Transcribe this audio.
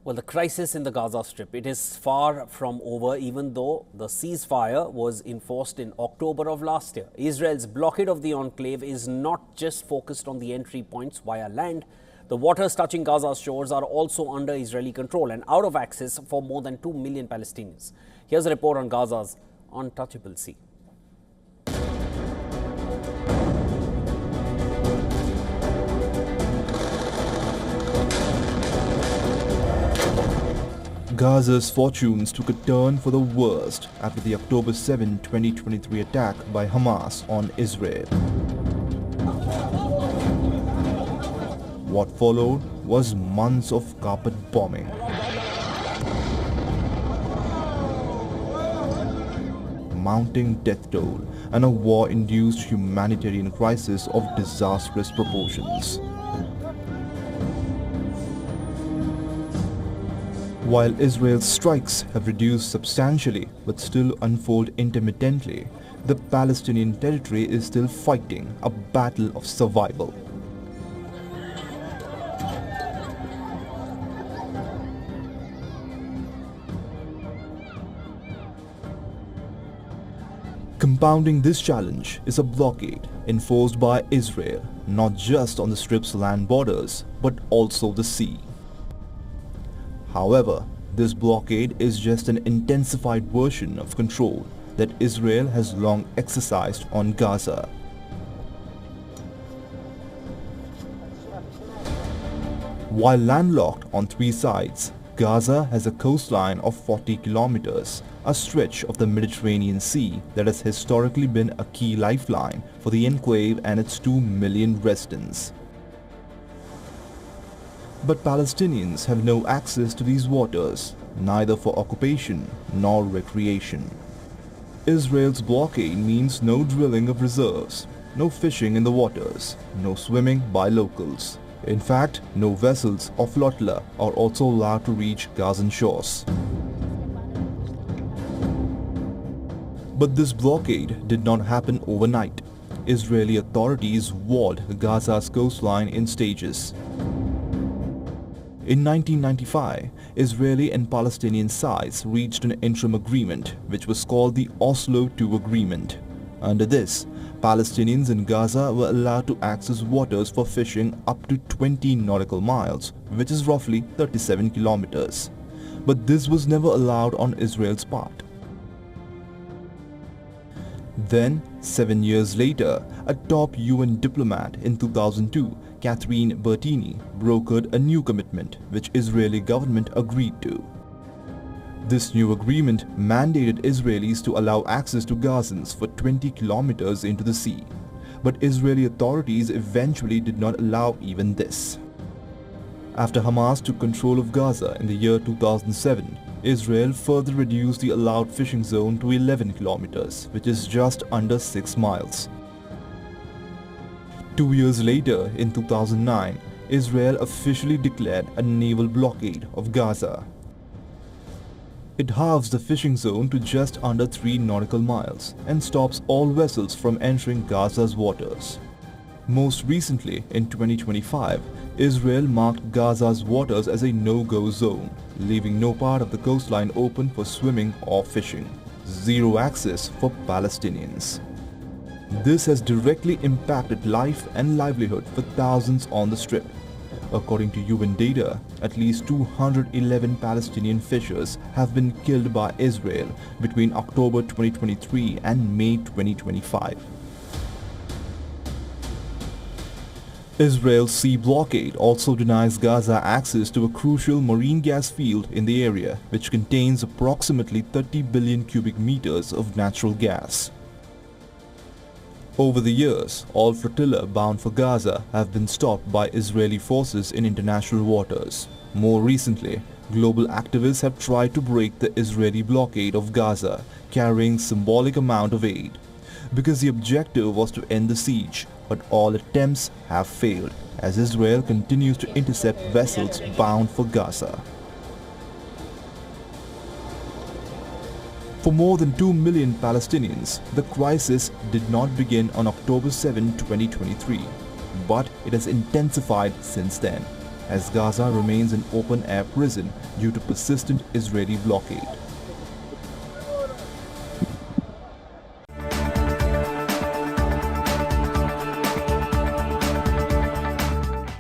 Well, the crisis in the Gaza Strip, it is far from over, even though the ceasefire was enforced in October of last year. Israel's blockade of the enclave is not just focused on the entry points via land. The waters touching Gaza's shores are also under Israeli control and out of access for more than 2 million Palestinians. Here's a report on Gaza's untouchable sea. Gaza's fortunes took a turn for the worst after the October 7, 2023 attack by Hamas on Israel. What followed was months of carpet bombing. Mounting death toll and a war-induced humanitarian crisis of disastrous proportions. While Israel's strikes have reduced substantially but still unfold intermittently, the Palestinian territory is still fighting a battle of survival. Compounding this challenge is a blockade enforced by Israel, not just on the Strip's land borders, but also the sea. However, this blockade is just an intensified version of control that Israel has long exercised on Gaza. While landlocked on three sides, Gaza has a coastline of 40 kilometers, a stretch of the Mediterranean Sea that has historically been a key lifeline for the enclave and its 2 million residents. But Palestinians have no access to these waters, neither for occupation nor recreation. Israel's blockade means no drilling of reserves, no fishing in the waters, no swimming by locals. In fact, no vessels or flotilla are also allowed to reach Gazan shores. But this blockade did not happen overnight. Israeli authorities walled Gaza's coastline in stages. In 1995, Israeli and Palestinian sides reached an interim agreement which was called the Oslo II Agreement. Under this, Palestinians in Gaza were allowed to access waters for fishing up to 20 nautical miles, which is roughly 37 kilometers. But this was never allowed on Israel's part. Then, 7 years later, a top UN diplomat in 2002, Catherine Bertini, brokered a new commitment which Israeli government agreed to. This new agreement mandated Israelis to allow access to Gazans for 20 kilometers into the sea. But Israeli authorities eventually did not allow even this. After Hamas took control of Gaza in the year 2007, Israel further reduced the allowed fishing zone to 11 kilometers, which is just under 6 miles. 2 years later, in 2009, Israel officially declared a naval blockade of Gaza. It halves the fishing zone to just under 3 nautical miles and stops all vessels from entering Gaza's waters. Most recently, in 2025, Israel marked Gaza's waters as a no-go zone, leaving no part of the coastline open for swimming or fishing. Zero access for Palestinians. This has directly impacted life and livelihood for thousands on the Strip. According to UN data, at least 211 Palestinian fishers have been killed by Israel between October 2023 and May 2025. Israel's sea blockade also denies Gaza access to a crucial marine gas field in the area, which contains approximately 30 billion cubic meters of natural gas. Over the years, all flotilla bound for Gaza have been stopped by Israeli forces in international waters. More recently, global activists have tried to break the Israeli blockade of Gaza, carrying symbolic amount of aid. Because the objective was to end the siege, but all attempts have failed as Israel continues to intercept vessels bound for Gaza. For more than 2 million Palestinians, the crisis did not begin on October 7, 2023, but it has intensified since then. as Gaza remains an open-air prison due to persistent Israeli blockade.